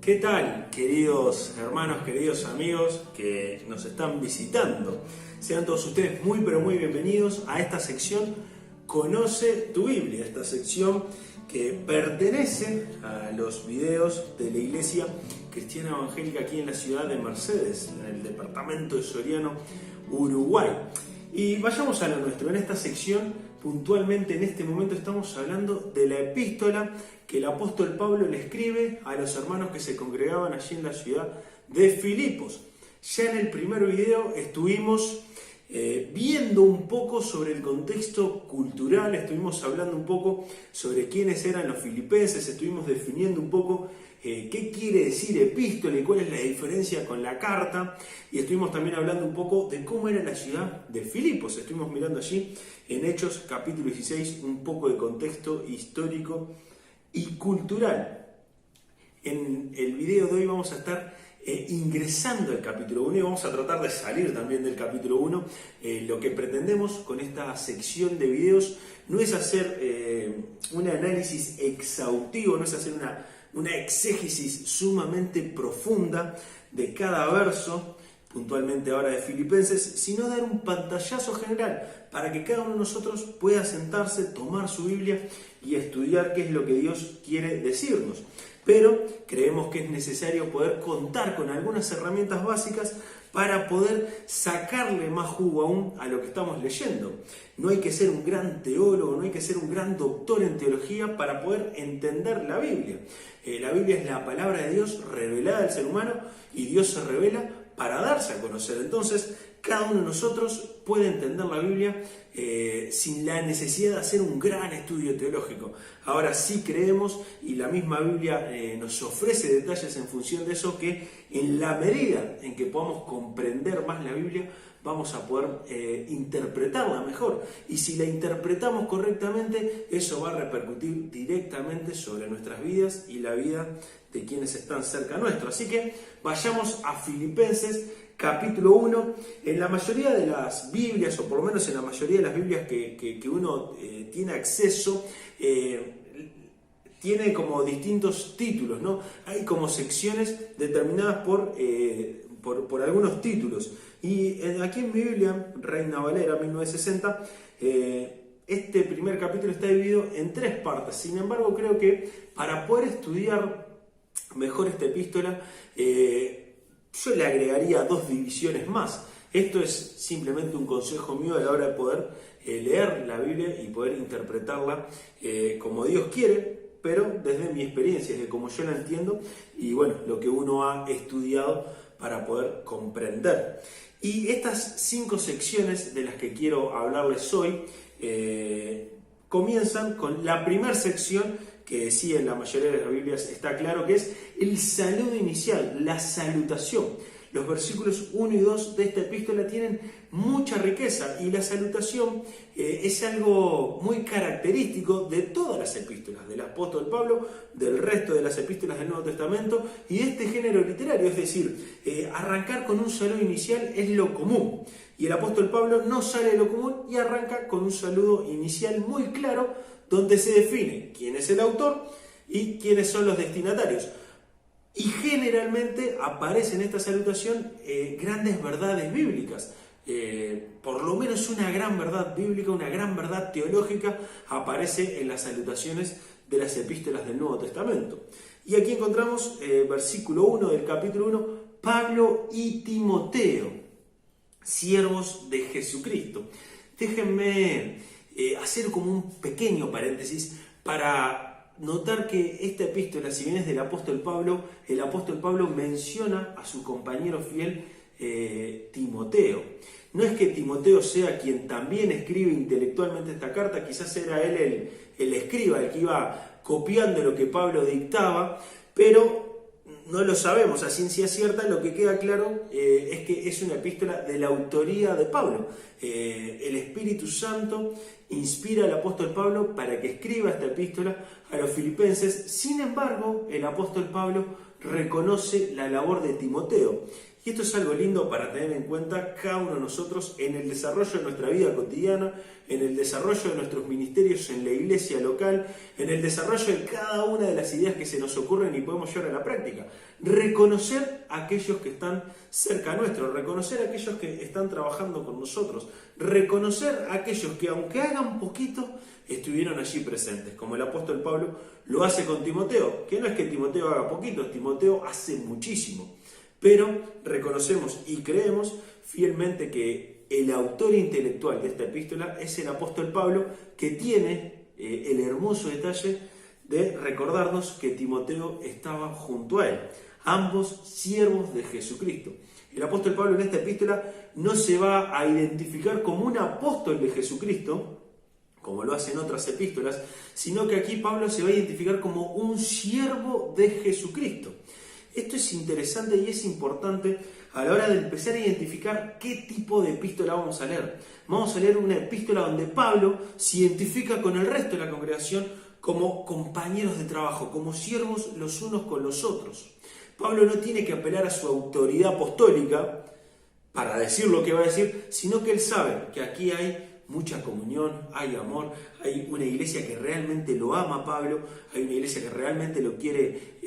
¿Qué tal, queridos hermanos, queridos amigos que nos están visitando? Sean todos ustedes muy pero muy bienvenidos a esta sección Conoce tu Biblia, esta sección que pertenece a los videos de la Iglesia Cristiana Evangélica aquí en la ciudad de Mercedes, en el departamento de Soriano, Uruguay. Y vayamos a lo nuestro. En esta sección, puntualmente en este momento, estamos hablando de la epístola que el apóstol Pablo le escribe a los hermanos que se congregaban allí en la ciudad de Filipos. Ya en el primer video estuvimos viendo un poco sobre el contexto cultural, estuvimos hablando un poco sobre quiénes eran los filipenses, estuvimos definiendo un poco qué quiere decir epístola y cuál es la diferencia con la carta, y estuvimos también hablando un poco de cómo era la ciudad de Filipos. Estuvimos mirando allí en Hechos capítulo 16 un poco de contexto histórico y cultural. En el video de hoy vamos a estar ingresando al capítulo 1 y vamos a tratar de salir también del capítulo 1. Lo que pretendemos con esta sección de videos no es hacer un análisis exhaustivo, no es hacer una exégesis sumamente profunda de cada verso, puntualmente ahora de Filipenses, sino dar un pantallazo general para que cada uno de nosotros pueda sentarse, tomar su Biblia y estudiar qué es lo que Dios quiere decirnos. Pero creemos que es necesario poder contar con algunas herramientas básicas para poder sacarle más jugo aún a lo que estamos leyendo. No hay que ser un gran teólogo, no hay que ser un gran doctor en teología para poder entender la Biblia. La Biblia es la palabra de Dios revelada al ser humano y Dios se revela para darse a conocer. Entonces, cada uno de nosotros puede entender la Biblia sin la necesidad de hacer un gran estudio teológico. Ahora sí creemos, y la misma Biblia nos ofrece detalles en función de eso, que en la medida en que podamos comprender más la Biblia, vamos a poder interpretarla mejor. Y si la interpretamos correctamente, eso va a repercutir directamente sobre nuestras vidas y la vida de quienes están cerca nuestro. Así que vayamos a Filipenses capítulo 1. En la mayoría de las Biblias, o por lo menos en la mayoría de las Biblias que uno tiene acceso, tiene como distintos títulos, ¿no? Hay como secciones determinadas por algunos títulos. Y aquí en mi Biblia, Reina Valera 1960, este primer capítulo está dividido en 3 partes. Sin embargo, creo que para poder estudiar mejor esta epístola, yo le agregaría 2 divisiones más. Esto es simplemente un consejo mío a la hora de poder leer la Biblia y poder interpretarla como Dios quiere, pero desde mi experiencia, desde como yo la entiendo y bueno, lo que uno ha estudiado para poder comprender. Y estas 5 secciones de las que quiero hablarles hoy comienzan con la primera sección, que sí en la mayoría de las Biblias está claro, que es el saludo inicial, la salutación. Los versículos 1 y 2 de esta epístola tienen mucha riqueza y la salutación es algo muy característico de todas las epístolas del apóstol Pablo, del resto de las epístolas del Nuevo Testamento y de este género literario. Es decir, arrancar con un saludo inicial es lo común y el apóstol Pablo no sale de lo común y arranca con un saludo inicial muy claro donde se define quién es el autor y quiénes son los destinatarios. Y generalmente aparece en esta salutación grandes verdades bíblicas. Por lo menos una gran verdad bíblica, una gran verdad teológica aparece en las salutaciones de las epístolas del Nuevo Testamento. Y aquí encontramos versículo 1 del capítulo 1, Pablo y Timoteo, siervos de Jesucristo. Déjenme hacer como un pequeño paréntesis para notar que esta epístola, si bien es del apóstol Pablo, el apóstol Pablo menciona a su compañero fiel Timoteo. No es que Timoteo sea quien también escribe intelectualmente esta carta, quizás era él el escriba, el que iba copiando lo que Pablo dictaba, pero no lo sabemos a ciencia cierta. Lo que queda claro es que es una epístola de la autoría de Pablo. El Espíritu Santo inspira al apóstol Pablo para que escriba esta epístola a los filipenses. Sin embargo, el apóstol Pablo reconoce la labor de Timoteo. Y esto es algo lindo para tener en cuenta cada uno de nosotros en el desarrollo de nuestra vida cotidiana, en el desarrollo de nuestros ministerios en la iglesia local, en el desarrollo de cada una de las ideas que se nos ocurren y podemos llevar a la práctica. Reconocer a aquellos que están cerca nuestro, reconocer a aquellos que están trabajando con nosotros, reconocer a aquellos que aunque hagan poquito, estuvieron allí presentes, como el apóstol Pablo lo hace con Timoteo, que no es que Timoteo haga poquito, Timoteo hace muchísimo. Pero reconocemos y creemos fielmente que el autor intelectual de esta epístola es el apóstol Pablo, que tiene el hermoso detalle de recordarnos que Timoteo estaba junto a él, ambos siervos de Jesucristo. El apóstol Pablo en esta epístola no se va a identificar como un apóstol de Jesucristo, como lo hacen otras epístolas, sino que aquí Pablo se va a identificar como un siervo de Jesucristo. Esto es interesante y es importante a la hora de empezar a identificar qué tipo de epístola vamos a leer. Vamos a leer una epístola donde Pablo se identifica con el resto de la congregación como compañeros de trabajo, como siervos los unos con los otros. Pablo no tiene que apelar a su autoridad apostólica para decir lo que va a decir, sino que él sabe que aquí hay mucha comunión, hay amor, hay una iglesia que realmente lo ama a Pablo, hay una iglesia que realmente lo quiere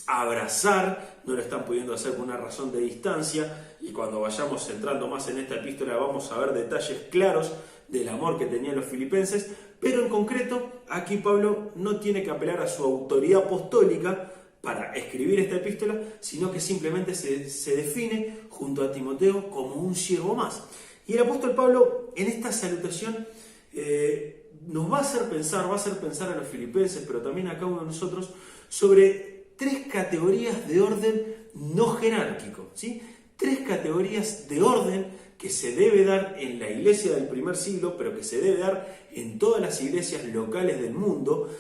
abrazar, no lo están pudiendo hacer por una razón de distancia, y cuando vayamos entrando más en esta epístola vamos a ver detalles claros del amor que tenían los filipenses, pero en concreto aquí Pablo no tiene que apelar a su autoridad apostólica para escribir esta epístola, sino que simplemente se define junto a Timoteo como un siervo más. Y el apóstol Pablo en esta salutación nos va a hacer pensar a los filipenses, pero también a cada uno de nosotros, sobre tres categorías de orden no jerárquico, ¿sí? Tres categorías de orden que se debe dar en la iglesia del primer siglo, pero que se debe dar en todas las iglesias locales del mundo,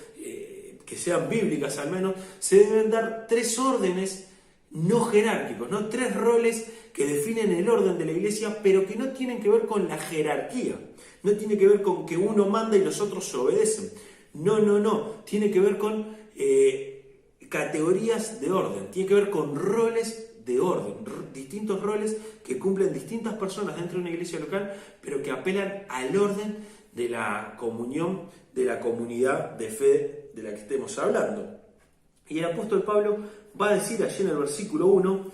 que sean bíblicas al menos. Se deben dar tres órdenes no jerárquicos, ¿no? Tres roles que definen el orden de la iglesia, pero que no tienen que ver con la jerarquía, no tiene que ver con que uno manda y los otros obedecen. No, tiene que ver con categorías de orden, tiene que ver con roles de orden, distintos roles que cumplen distintas personas dentro de una iglesia local, pero que apelan al orden de la comunión, de la comunidad de fe de la que estemos hablando. Y el apóstol Pablo va a decir allí en el versículo 1,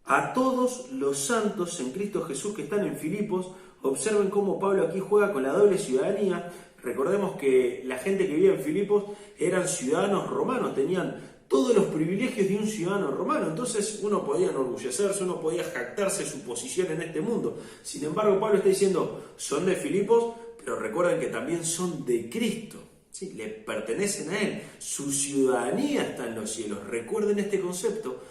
a todos los santos en Cristo Jesús que están en Filipos. Observen cómo Pablo aquí juega con la doble ciudadanía. Recordemos que la gente que vivía en Filipos eran ciudadanos romanos, tenían todos los privilegios de un ciudadano romano, entonces uno podía enorgullecerse, uno podía jactarse de su posición en este mundo. Sin embargo, Pablo está diciendo, son de Filipos, pero recuerden que también son de Cristo, ¿sí? Le pertenecen a Él, su ciudadanía está en los cielos. Recuerden este concepto,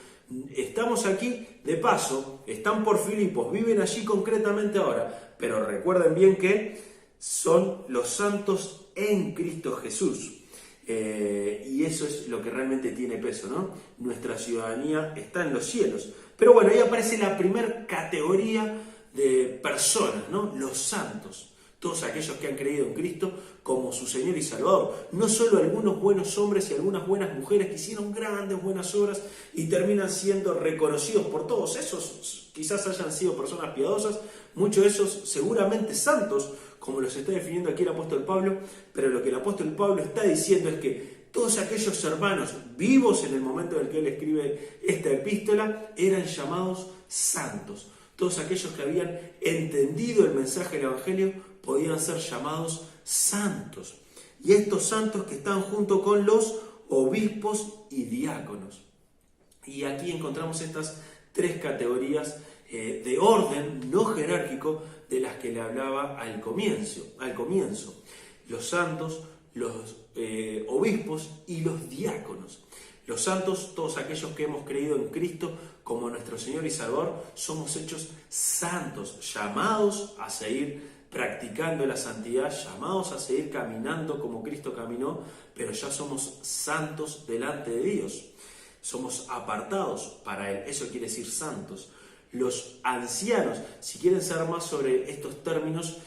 estamos aquí de paso, están por Filipos, viven allí concretamente ahora, pero recuerden bien que son los santos en Cristo Jesús. Y eso es lo que realmente tiene peso, ¿no? Nuestra ciudadanía está en los cielos. Pero bueno, ahí aparece la primera categoría de personas, ¿no? Los santos. Todos aquellos que han creído en Cristo como su Señor y Salvador. No solo algunos buenos hombres y algunas buenas mujeres que hicieron grandes buenas obras y terminan siendo reconocidos por todos. Esos quizás hayan sido personas piadosas, muchos de esos seguramente santos, como los está definiendo aquí el apóstol Pablo, pero lo que el apóstol Pablo está diciendo es que todos aquellos hermanos vivos en el momento en el que él escribe esta epístola eran llamados santos. Todos aquellos que habían entendido el mensaje del Evangelio podían ser llamados santos. Y estos santos que están junto con los obispos y diáconos. Y aquí encontramos estas tres categorías de orden no jerárquico de las que le hablaba al comienzo. Los santos, los obispos y los diáconos. Los santos, todos aquellos que hemos creído en Cristo como nuestro Señor y Salvador, somos hechos santos, llamados a seguir practicando la santidad, llamados a seguir caminando como Cristo caminó, pero ya somos santos delante de Dios. Somos apartados para Él, eso quiere decir santos. Los ancianos, si quieren saber más sobre estos términos,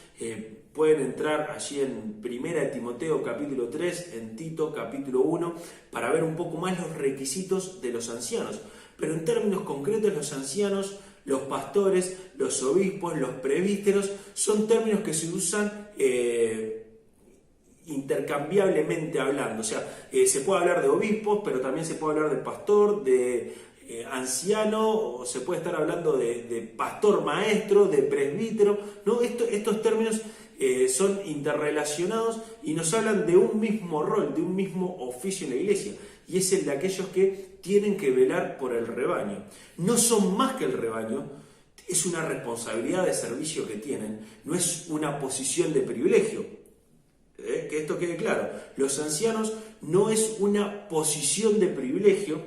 pueden entrar allí en 1 Timoteo capítulo 3, en Tito capítulo 1, para ver un poco más los requisitos de los ancianos. Pero en términos concretos, los ancianos, los pastores, los obispos, los presbíteros, son términos que se usan intercambiablemente hablando. O sea, se puede hablar de obispos, pero también se puede hablar de pastor, de anciano, o se puede estar hablando de pastor maestro, de presbítero, ¿no? Estos términos son interrelacionados y nos hablan de un mismo rol, de un mismo oficio en la iglesia, y es el de aquellos que tienen que velar por el rebaño. No son más que el rebaño, es una responsabilidad de servicio que tienen, no es una posición de privilegio. Que esto quede claro, los ancianos no es una posición de privilegio,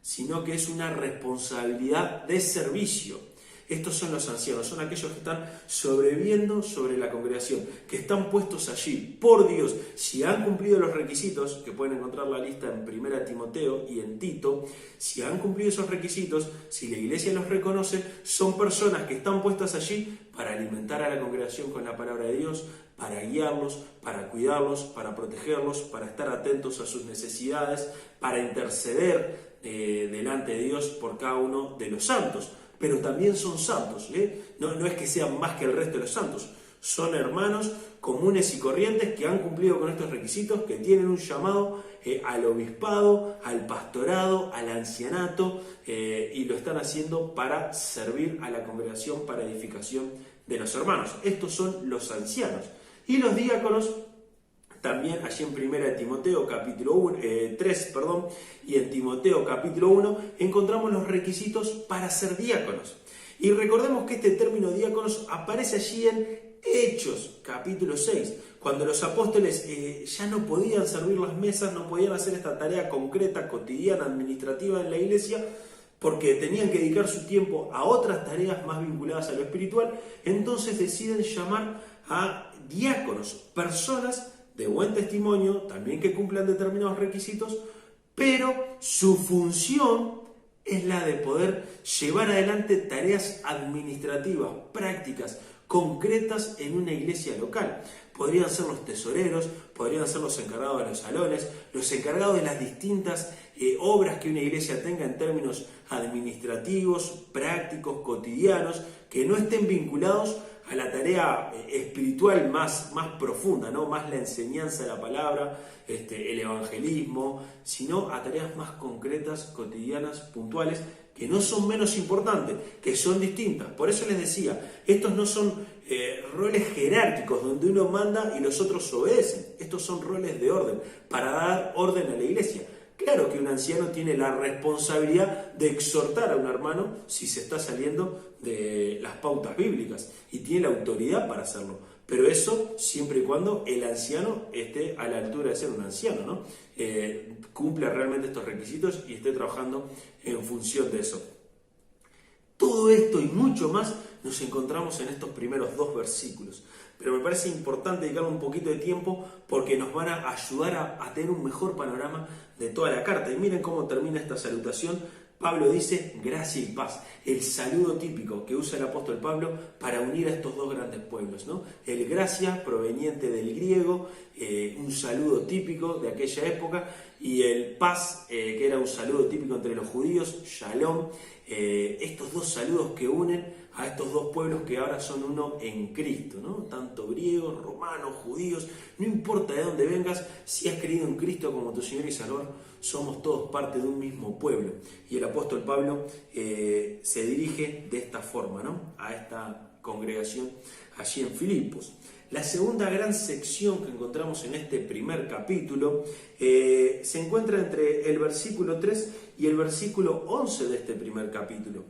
sino que es una responsabilidad de servicio. Estos son los ancianos, son aquellos que están sobreviviendo sobre la congregación, que están puestos allí por Dios. Si han cumplido los requisitos, que pueden encontrar la lista en 1 Timoteo y en Tito, si han cumplido esos requisitos, si la iglesia los reconoce, son personas que están puestas allí para alimentar a la congregación con la palabra de Dios, para guiarlos, para cuidarlos, para protegerlos, para estar atentos a sus necesidades, para interceder delante de Dios por cada uno de los santos. Pero también son santos, no es que sean más que el resto de los santos, son hermanos comunes y corrientes que han cumplido con estos requisitos, que tienen un llamado al obispado, al pastorado, al ancianato, y lo están haciendo para servir a la congregación, para edificación de los hermanos. Estos son los ancianos. Y los diáconos, también allí en 1 Timoteo capítulo 3, y en Timoteo capítulo 1 encontramos los requisitos para ser diáconos. Y recordemos que este término diáconos aparece allí en Hechos capítulo 6, cuando los apóstoles ya no podían servir las mesas, no podían hacer esta tarea concreta, cotidiana, administrativa en la iglesia, porque tenían que dedicar su tiempo a otras tareas más vinculadas a lo espiritual. Entonces deciden llamar a diáconos, personas de buen testimonio, también que cumplan determinados requisitos, pero su función es la de poder llevar adelante tareas administrativas, prácticas, concretas en una iglesia local. Podrían ser los tesoreros, podrían ser los encargados de los salones, los encargados de las distintas obras que una iglesia tenga en términos administrativos, prácticos, cotidianos, que no estén vinculados a la tarea espiritual más profunda, ¿no? Más la enseñanza de la palabra, el evangelismo, sino a tareas más concretas, cotidianas, puntuales, que no son menos importantes, que son distintas. Por eso les decía, estos no son roles jerárquicos donde uno manda y los otros obedecen. Estos son roles de orden, para dar orden a la iglesia. Claro que un anciano tiene la responsabilidad de exhortar a un hermano si se está saliendo de las pautas bíblicas, y tiene la autoridad para hacerlo. Pero eso siempre y cuando el anciano esté a la altura de ser un anciano, ¿no? Cumpla realmente estos requisitos y esté trabajando en función de eso. Todo esto y mucho más nos encontramos en estos primeros 2 versículos. Pero me parece importante dedicarle un poquito de tiempo porque nos van a ayudar a tener un mejor panorama de toda la carta. Y miren cómo termina esta salutación. Pablo dice gracia y paz, el saludo típico que usa el apóstol Pablo para unir a estos 2 grandes pueblos, ¿no? El gracia proveniente del griego, un saludo típico de aquella época, y el paz, que era un saludo típico entre los judíos, shalom. Estos 2 saludos que unen a estos 2 pueblos que ahora son uno en Cristo, ¿no? Tanto griegos, romanos, judíos, no importa de dónde vengas, si has creído en Cristo como tu Señor y Salvador, somos todos parte de un mismo pueblo. Y el apóstol Pablo se dirige de esta forma, ¿no? A esta congregación allí en Filipos. La segunda gran sección que encontramos en este primer capítulo se encuentra entre el versículo 3 y el versículo 11 de este primer capítulo.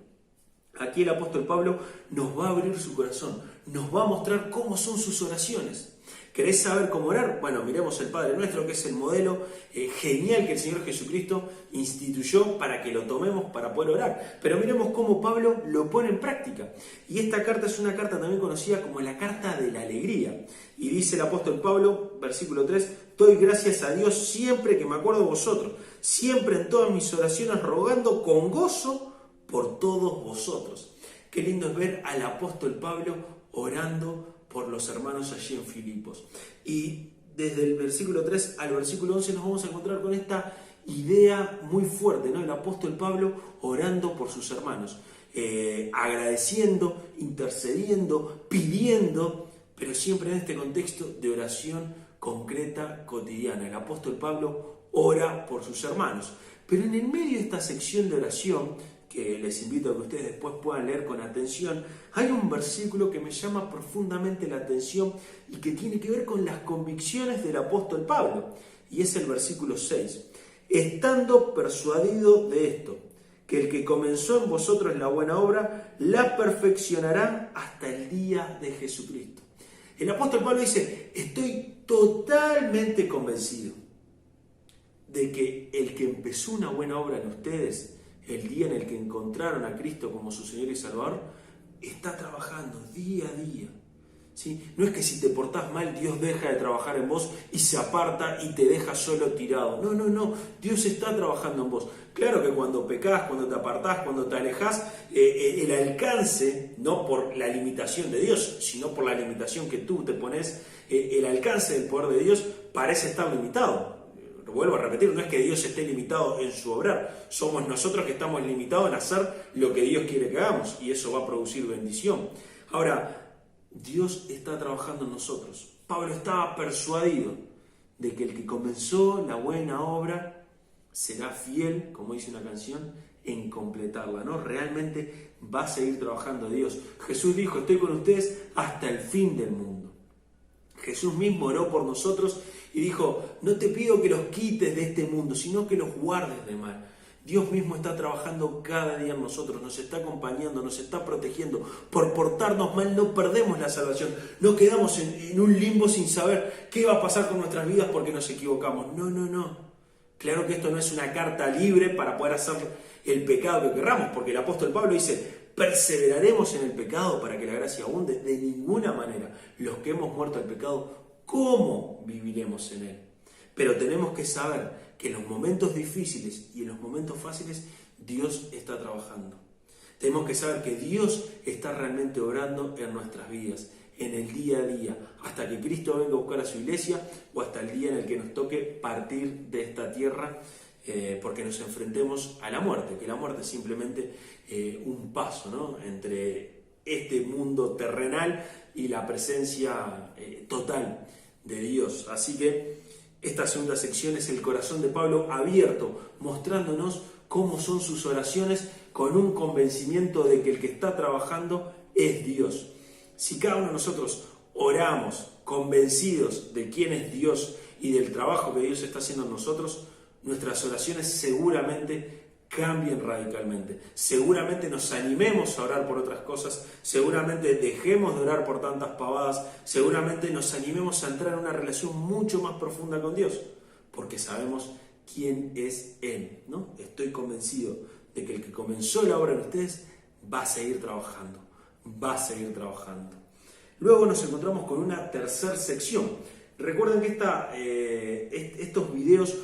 Aquí el apóstol Pablo nos va a abrir su corazón, nos va a mostrar cómo son sus oraciones. ¿Querés saber cómo orar? Bueno, miremos el Padre Nuestro, que es el modelo genial que el Señor Jesucristo instituyó para que lo tomemos para poder orar. Pero miremos cómo Pablo lo pone en práctica. Y esta carta es una carta también conocida como la carta de la alegría. Y dice el apóstol Pablo, versículo 3, doy gracias a Dios siempre que me acuerdo de vosotros, siempre en todas mis oraciones rogando con gozo por todos vosotros. Qué lindo es ver al apóstol Pablo orando por los hermanos allí en Filipos. Y desde el versículo 3 al versículo 11 nos vamos a encontrar con esta idea muy fuerte, ¿no? El apóstol Pablo orando por sus hermanos, agradeciendo, intercediendo, pidiendo, pero siempre en este contexto de oración concreta, cotidiana. El apóstol Pablo ora por sus hermanos. Pero en el medio de esta sección de oración, que les invito a que ustedes después puedan leer con atención, hay un versículo que me llama profundamente la atención y que tiene que ver con las convicciones del apóstol Pablo. Y es el versículo 6. Estando persuadido de esto, que el que comenzó en vosotros la buena obra, la perfeccionará hasta el día de Jesucristo. El apóstol Pablo dice, estoy totalmente convencido de que el que empezó una buena obra en ustedes, el día en el que encontraron a Cristo como su Señor y Salvador, está trabajando día a día. ¿Sí? No es que si te portás mal, Dios deja de trabajar en vos y se aparta y te deja solo tirado. No. Dios está trabajando en vos. Claro que cuando pecás, cuando te apartás, cuando te alejás, el alcance, no por la limitación de Dios, sino por la limitación que tú te pones, el alcance del poder de Dios parece estar limitado. Lo vuelvo a repetir, no es que Dios esté limitado en su obrar, somos nosotros que estamos limitados en hacer lo que Dios quiere que hagamos, y eso va a producir bendición. Ahora, Dios está trabajando en nosotros. Pablo estaba persuadido de que el que comenzó la buena obra será fiel, como dice una canción, en completarla, ¿no? Realmente va a seguir trabajando Dios. Jesús dijo, estoy con ustedes hasta el fin del mundo. Jesús mismo oró por nosotros y dijo, no te pido que los quites de este mundo, sino que los guardes de mal. Dios mismo está trabajando cada día en nosotros, nos está acompañando, nos está protegiendo. Por portarnos mal no perdemos la salvación, no quedamos en un limbo sin saber qué va a pasar con nuestras vidas porque nos equivocamos. No. Claro que esto no es una carta libre para poder hacer el pecado que querramos, porque el apóstol Pablo dice, perseveraremos en el pecado para que la gracia abunde. De ninguna manera. Los que hemos muerto al pecado, ¿cómo viviremos en él? Pero tenemos que saber que en los momentos difíciles y en los momentos fáciles Dios está trabajando. Tenemos que saber que Dios está realmente obrando en nuestras vidas, en el día a día, hasta que Cristo venga a buscar a su iglesia o hasta el día en el que nos toque partir de esta tierra, porque nos enfrentemos a la muerte, que la muerte es simplemente un paso, ¿no?, entre este mundo terrenal y la presencia total de Dios. Así que esta segunda sección es el corazón de Pablo abierto, mostrándonos cómo son sus oraciones con un convencimiento de que el que está trabajando es Dios. Si cada uno de nosotros oramos convencidos de quién es Dios y del trabajo que Dios está haciendo en nosotros, nuestras oraciones seguramente cambien radicalmente. Seguramente nos animemos a orar por otras cosas, seguramente dejemos de orar por tantas pavadas, seguramente nos animemos a entrar en una relación mucho más profunda con Dios, porque sabemos quién es Él, ¿no? Estoy convencido de que el que comenzó la obra en ustedes va a seguir trabajando, Luego nos encontramos con una tercera sección. Recuerden que estos videos,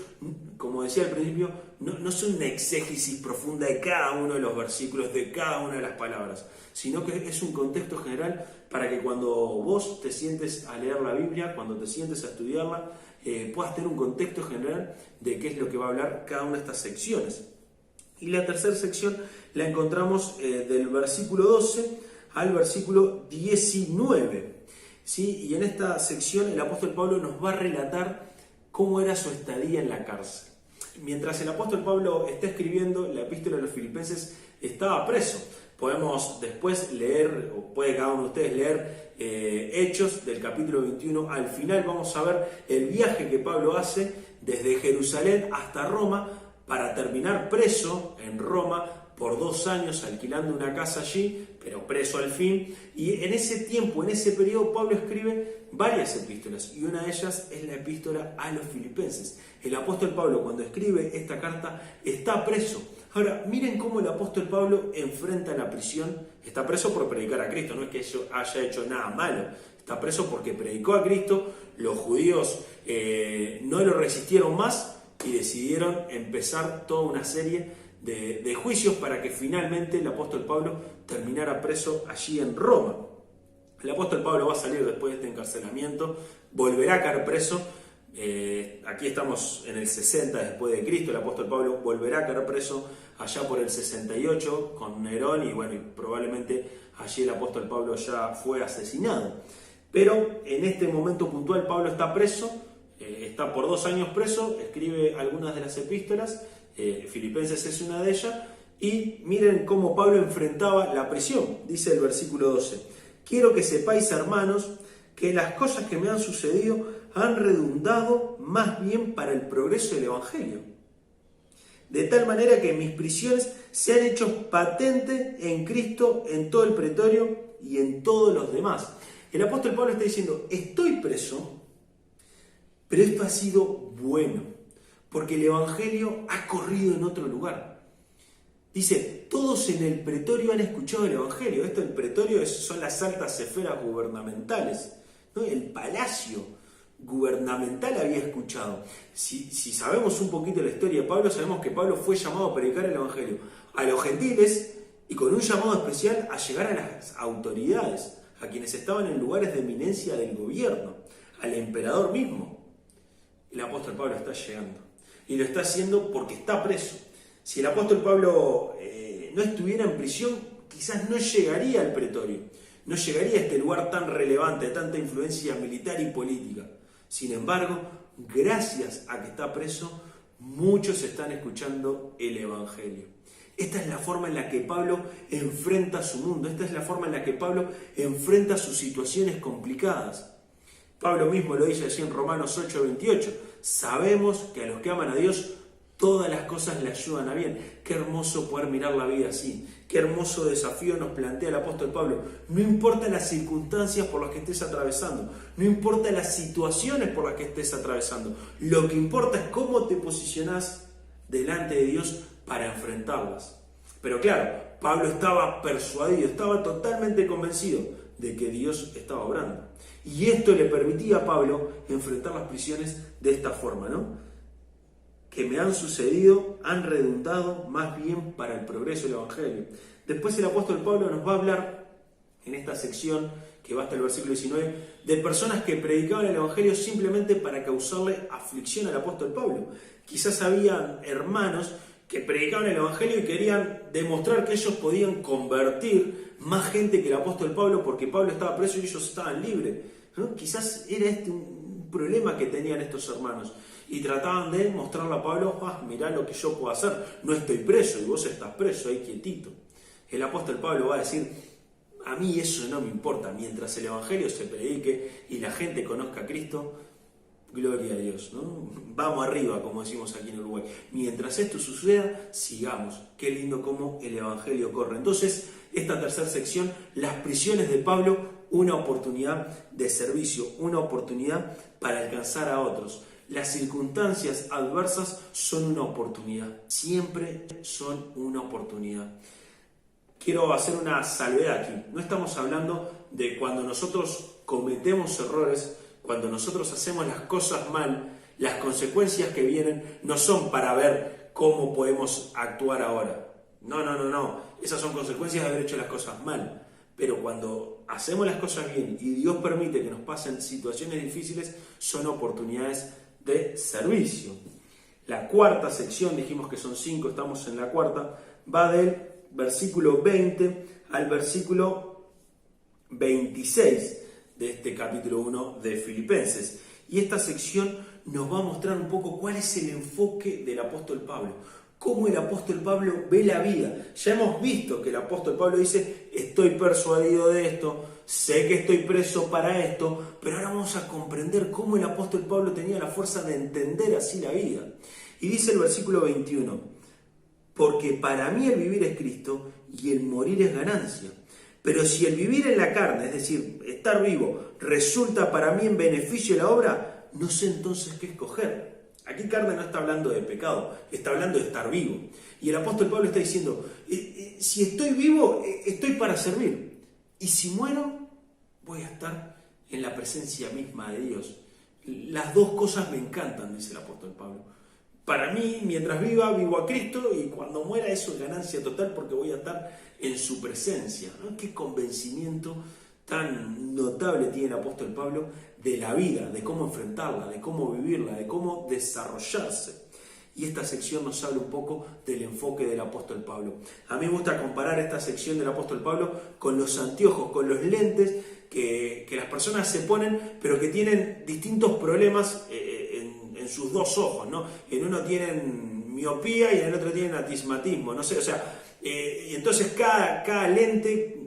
como decía al principio, no son una exégesis profunda de cada uno de los versículos, de cada una de las palabras, sino que es un contexto general para que cuando vos te sientes a leer la Biblia, cuando te sientes a estudiarla, puedas tener un contexto general de qué es lo que va a hablar cada una de estas secciones. Y la tercera sección la encontramos del versículo 12 al versículo 19. ¿Sí? Y en esta sección el apóstol Pablo nos va a relatar cómo era su estadía en la cárcel. Mientras el apóstol Pablo está escribiendo la epístola a los filipenses, estaba preso. Podemos después leer, o puede cada uno de ustedes leer Hechos del capítulo 21. Al final vamos a ver el viaje que Pablo hace desde Jerusalén hasta Roma para terminar preso en Roma por 2 años, alquilando una casa allí, pero preso al fin. Y en ese tiempo, en ese periodo, Pablo escribe varias epístolas, y una de ellas es la epístola a los filipenses. El apóstol Pablo, cuando escribe esta carta, está preso. Ahora, miren cómo el apóstol Pablo enfrenta la prisión. Está preso por predicar a Cristo, no es que haya hecho nada malo. Está preso porque predicó a Cristo, los judíos no lo resistieron más y decidieron empezar toda una serie de juicios para que finalmente el apóstol Pablo terminara preso allí en Roma. El apóstol Pablo va a salir después de este encarcelamiento, volverá a caer preso. Aquí estamos en el 60 después de Cristo. El apóstol Pablo volverá a caer preso allá por el 68 con Nerón, y bueno, y probablemente allí el apóstol Pablo ya fue asesinado. Pero en este momento puntual Pablo está preso, está por 2 años preso, escribe algunas de las epístolas, Filipenses es una de ellas, y miren cómo Pablo enfrentaba la prisión. Dice el versículo 12: quiero que sepáis, hermanos, que las cosas que me han sucedido han redundado más bien para el progreso del Evangelio. De tal manera que mis prisiones se han hecho patente en Cristo en todo el pretorio y en todos los demás. El apóstol Pablo está diciendo, estoy preso, pero esto ha sido bueno, porque el Evangelio ha corrido en otro lugar. Dice, todos en el pretorio han escuchado el Evangelio. Esto, el pretorio, son las altas esferas gubernamentales, ¿no? El palacio gubernamental había escuchado. Si sabemos un poquito la historia de Pablo, sabemos que Pablo fue llamado a predicar el Evangelio a los gentiles y con un llamado especial a llegar a las autoridades, a quienes estaban en lugares de eminencia del gobierno, al emperador mismo. El apóstol Pablo está llegando y lo está haciendo porque está preso. Si el apóstol Pablo no estuviera en prisión, quizás no llegaría al pretorio, no llegaría a este lugar tan relevante, de tanta influencia militar y política. Sin embargo, gracias a que está preso, muchos están escuchando el Evangelio. Esta es la forma en la que Pablo enfrenta su mundo, esta es la forma en la que Pablo enfrenta sus situaciones complicadas. Pablo mismo lo dice así en Romanos 8:28, sabemos que a los que aman a Dios, todas las cosas le ayudan a bien. Qué hermoso poder mirar la vida así. Qué hermoso desafío nos plantea el apóstol Pablo. No importa las circunstancias por las que estés atravesando, no importa las situaciones por las que estés atravesando, lo que importa es cómo te posicionás delante de Dios para enfrentarlas. Pero claro, Pablo estaba persuadido, estaba totalmente convencido de que Dios estaba obrando. Y esto le permitía a Pablo enfrentar las prisiones de esta forma, ¿no? Que me han sucedido han redundado más bien para el progreso del Evangelio. Después el apóstol Pablo nos va a hablar en esta sección, que va hasta el versículo 19, de personas que predicaban el Evangelio simplemente para causarle aflicción al apóstol Pablo. Quizás habían hermanos que predicaban el Evangelio y querían demostrar que ellos podían convertir más gente que el apóstol Pablo porque Pablo estaba preso y ellos estaban libres, ¿no? Quizás era este un problema que tenían estos hermanos. Y trataban de mostrarle a Pablo, mirá lo que yo puedo hacer, no estoy preso y vos estás preso, ahí quietito. El apóstol Pablo va a decir, a mí eso no me importa, mientras el Evangelio se predique y la gente conozca a Cristo, gloria a Dios, ¿no? Vamos arriba, como decimos aquí en Uruguay. Mientras esto suceda, sigamos. Qué lindo cómo el Evangelio corre. Entonces, esta tercera sección, las prisiones de Pablo, una oportunidad de servicio, una oportunidad para alcanzar a otros. Las circunstancias adversas son una oportunidad, siempre son una oportunidad. Quiero hacer una salvedad aquí. No estamos hablando de cuando nosotros cometemos errores, cuando nosotros hacemos las cosas mal, las consecuencias que vienen no son para ver cómo podemos actuar ahora. No. Esas son consecuencias de haber hecho las cosas mal. Pero cuando hacemos las cosas bien y Dios permite que nos pasen situaciones difíciles, son oportunidades de servicio. La cuarta sección, dijimos que son 5, estamos en la cuarta, va del versículo 20 al versículo 26 de este capítulo 1 de Filipenses. Y esta sección nos va a mostrar un poco cuál es el enfoque del apóstol Pablo, cómo el apóstol Pablo ve la vida. Ya hemos visto que el apóstol Pablo dice, estoy persuadido de esto, sé que estoy preso para esto, pero ahora vamos a comprender cómo el apóstol Pablo tenía la fuerza de entender así la vida. Y dice el versículo 21, porque para mí el vivir es Cristo y el morir es ganancia. Pero si el vivir en la carne, es decir, estar vivo, resulta para mí en beneficio de la obra, no sé entonces qué escoger. Aquí carne no está hablando de pecado, está hablando de estar vivo. Y el apóstol Pablo está diciendo, si estoy vivo, estoy para servir. Y si muero, voy a estar en la presencia misma de Dios. Las dos cosas me encantan, dice el apóstol Pablo. Para mí, mientras viva, vivo a Cristo, y cuando muera eso es ganancia total porque voy a estar en su presencia, ¿no? Qué convencimiento tan notable tiene el apóstol Pablo de la vida, de cómo enfrentarla, de cómo vivirla, de cómo desarrollarse. Y esta sección nos habla un poco del enfoque del apóstol Pablo. A mí me gusta comparar esta sección del apóstol Pablo con los anteojos, con los lentes que las personas se ponen, pero que tienen distintos problemas en sus dos ojos, ¿no? En uno tienen miopía y en el otro tienen astigmatismo, no sé, o sea, y entonces cada lente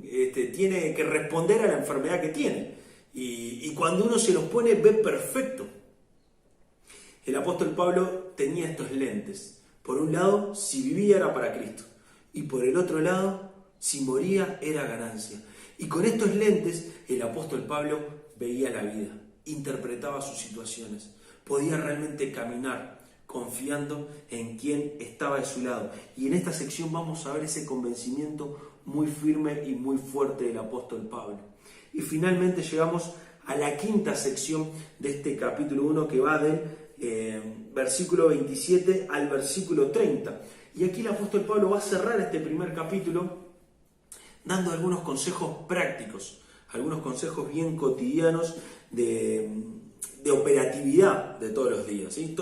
tiene que responder a la enfermedad que tiene. Y cuando uno se los pone, ve perfecto. El apóstol Pablo tenía estos lentes. Por un lado, si vivía era para Cristo. Y por el otro lado, si moría era ganancia. Y con estos lentes, el apóstol Pablo veía la vida, interpretaba sus situaciones, podía realmente caminar confiando en quien estaba de su lado. Y en esta sección vamos a ver ese convencimiento muy firme y muy fuerte del apóstol Pablo. Y finalmente llegamos a la quinta sección de este capítulo 1, que va del versículo 27 al versículo 30. Y aquí el apóstol Pablo va a cerrar este primer capítulo dando algunos consejos prácticos, algunos consejos bien cotidianos de operatividad de todos los días, ¿sí?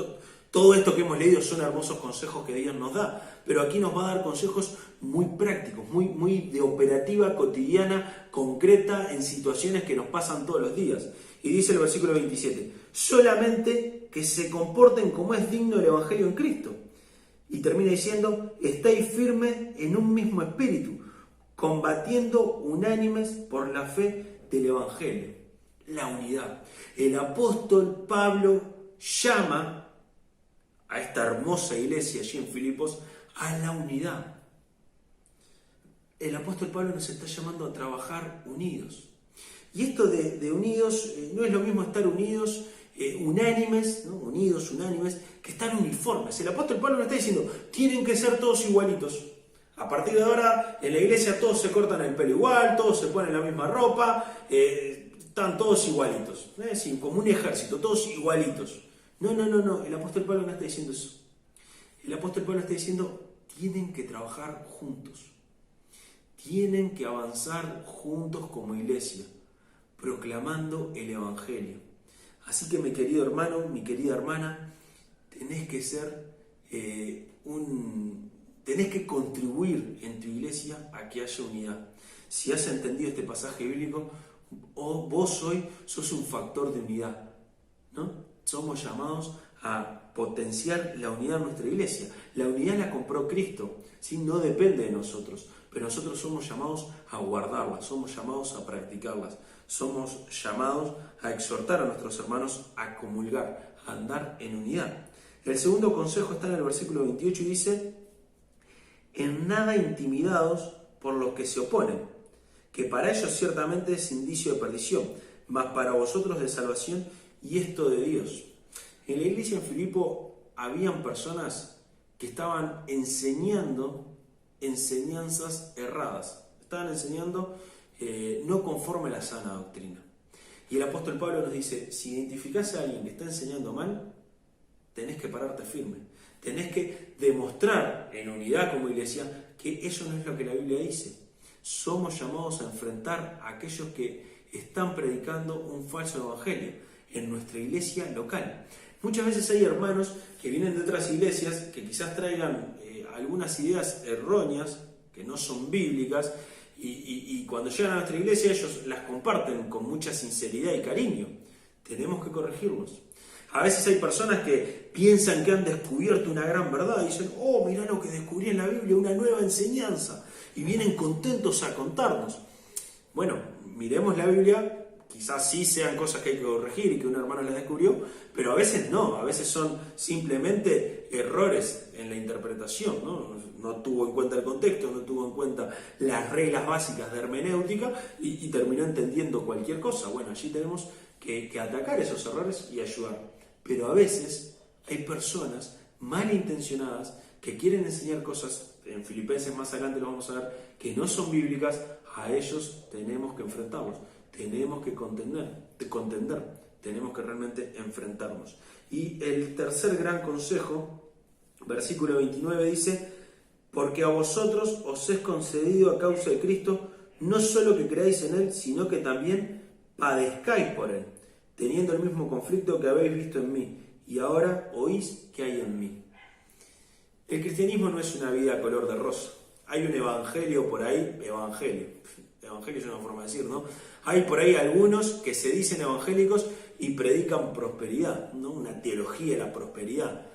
Todo esto que hemos leído son hermosos consejos que Dios nos da, pero aquí nos va a dar consejos muy prácticos, muy de operativa cotidiana, concreta, en situaciones que nos pasan todos los días. Y dice el versículo 27, solamente que se comporten como es digno el Evangelio en Cristo. Y termina diciendo, estáis firmes en un mismo espíritu, combatiendo unánimes por la fe del Evangelio. La unidad. El apóstol Pablo llama a esta hermosa iglesia allí en Filipos a la unidad. El apóstol Pablo nos está llamando a trabajar unidos. Y esto de unidos no es lo mismo estar unidos, unánimes, ¿no? Unidos, unánimes, que estar uniformes. El apóstol Pablo nos está diciendo, tienen que ser todos igualitos. A partir de ahora, en la iglesia todos se cortan el pelo igual, todos se ponen la misma ropa, están todos igualitos. Sí, como un ejército, todos igualitos. No, el apóstol Pablo no está diciendo eso. El apóstol Pablo está diciendo, tienen que trabajar juntos. Tienen que avanzar juntos como iglesia, proclamando el Evangelio. Así que mi querido hermano, mi querida hermana, tenés que ser tenés que contribuir en tu iglesia a que haya unidad. Si has entendido este pasaje bíblico, vos hoy sos un factor de unidad, ¿no? Somos llamados a potenciar la unidad de nuestra iglesia. La unidad la compró Cristo, ¿sí? No depende de nosotros, pero nosotros somos llamados a guardarla, somos llamados a practicarlas, somos llamados a exhortar a nuestros hermanos a comulgar, a andar en unidad. El segundo consejo está en el versículo 28 y dice, en nada intimidados por los que se oponen, que para ellos ciertamente es indicio de perdición, mas para vosotros de salvación, y esto de Dios. En la iglesia en Filipo habían personas que estaban enseñando enseñanzas erradas, estaban enseñando no conforme a la sana doctrina. Y el apóstol Pablo nos dice, si identificás a alguien que está enseñando mal, tenés que pararte firme, tenés que demostrar en unidad como iglesia que eso no es lo que la Biblia dice. Somos llamados a enfrentar a aquellos que están predicando un falso evangelio en nuestra iglesia local. Muchas veces hay hermanos que vienen de otras iglesias que quizás traigan algunas ideas erróneas que no son bíblicas y cuando llegan a nuestra iglesia ellos las comparten con mucha sinceridad y cariño. Tenemos que corregirlos. A veces hay personas que piensan que han descubierto una gran verdad y dicen, oh, mirá lo que descubrí en la Biblia, una nueva enseñanza, y vienen contentos a contarnos. Bueno, miremos la Biblia. Quizás sí sean cosas que hay que corregir y que un hermano las descubrió, pero a veces no, a veces son simplemente errores en la interpretación, no tuvo en cuenta el contexto, no tuvo en cuenta las reglas básicas de hermenéutica y terminó entendiendo cualquier cosa. Bueno, allí tenemos que atacar esos errores y ayudar. Pero a veces hay personas malintencionadas que quieren enseñar cosas, en Filipenses más adelante lo vamos a ver, que no son bíblicas. A ellos tenemos que enfrentarlos. Tenemos que contender, tenemos que realmente enfrentarnos. Y el tercer gran consejo, versículo 29 dice, porque a vosotros os es concedido a causa de Cristo no solo que creáis en Él, sino que también padezcáis por Él, teniendo el mismo conflicto que habéis visto en mí, y ahora oís que hay en mí. El cristianismo no es una vida color de rosa. Hay un evangelio por ahí, evangelio es una forma de decir, ¿no? Hay por ahí algunos que se dicen evangélicos y predican prosperidad, ¿no? Una teología de la prosperidad.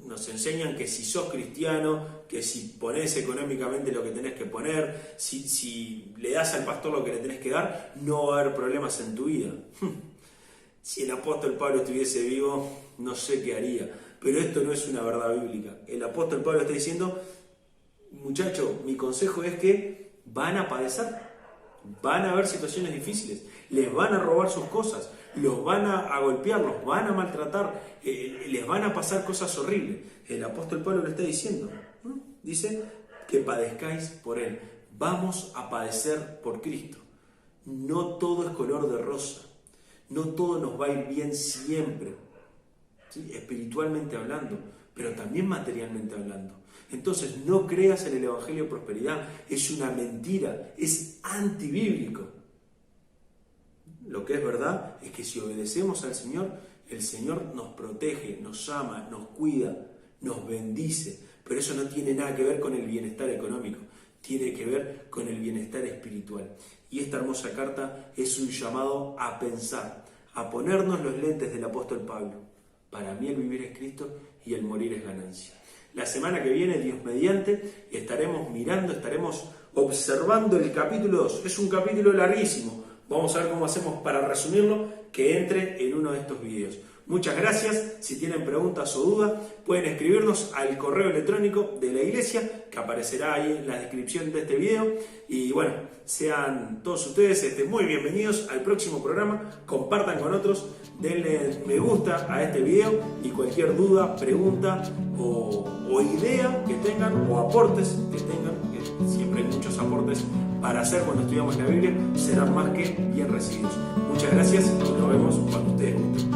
Nos enseñan que si sos cristiano, que si ponés económicamente lo que tenés que poner, si le das al pastor lo que le tenés que dar, no va a haber problemas en tu vida. Si el apóstol Pablo estuviese vivo, no sé qué haría. Pero esto no es una verdad bíblica. El apóstol Pablo está diciendo, muchachos, mi consejo es que van a padecer, van a haber situaciones difíciles, les van a robar sus cosas, los van a golpear, los van a maltratar, les van a pasar cosas horribles. El apóstol Pablo lo está diciendo, ¿no? Dice que padezcáis por Él. Vamos a padecer por Cristo. No todo es color de rosa, no todo nos va a ir bien siempre, ¿sí? Espiritualmente hablando, pero también materialmente hablando. Entonces no creas en el evangelio de prosperidad, es una mentira, es antibíblico. Lo que es verdad es que si obedecemos al Señor, el Señor nos protege, nos ama, nos cuida, nos bendice, pero eso no tiene nada que ver con el bienestar económico, tiene que ver con el bienestar espiritual. Y esta hermosa carta es un llamado a pensar, a ponernos los lentes del apóstol Pablo. Para mí el vivir es Cristo y el morir es ganancia. La semana que viene, Dios mediante, estaremos mirando, estaremos observando el capítulo 2. Es un capítulo larguísimo. Vamos a ver cómo hacemos para resumirlo, que entre en uno de estos videos. Muchas gracias. Si tienen preguntas o dudas, pueden escribirnos al correo electrónico de la iglesia, que aparecerá ahí en la descripción de este video. Y bueno, sean todos ustedes muy bienvenidos al próximo programa. Compartan con otros, denle me gusta a este video y cualquier duda, pregunta o idea que tengan o aportes que tengan, que siempre hay muchos aportes para hacer cuando estudiamos la Biblia, serán más que bien recibidos. Muchas gracias y nos vemos cuando ustedes gusten.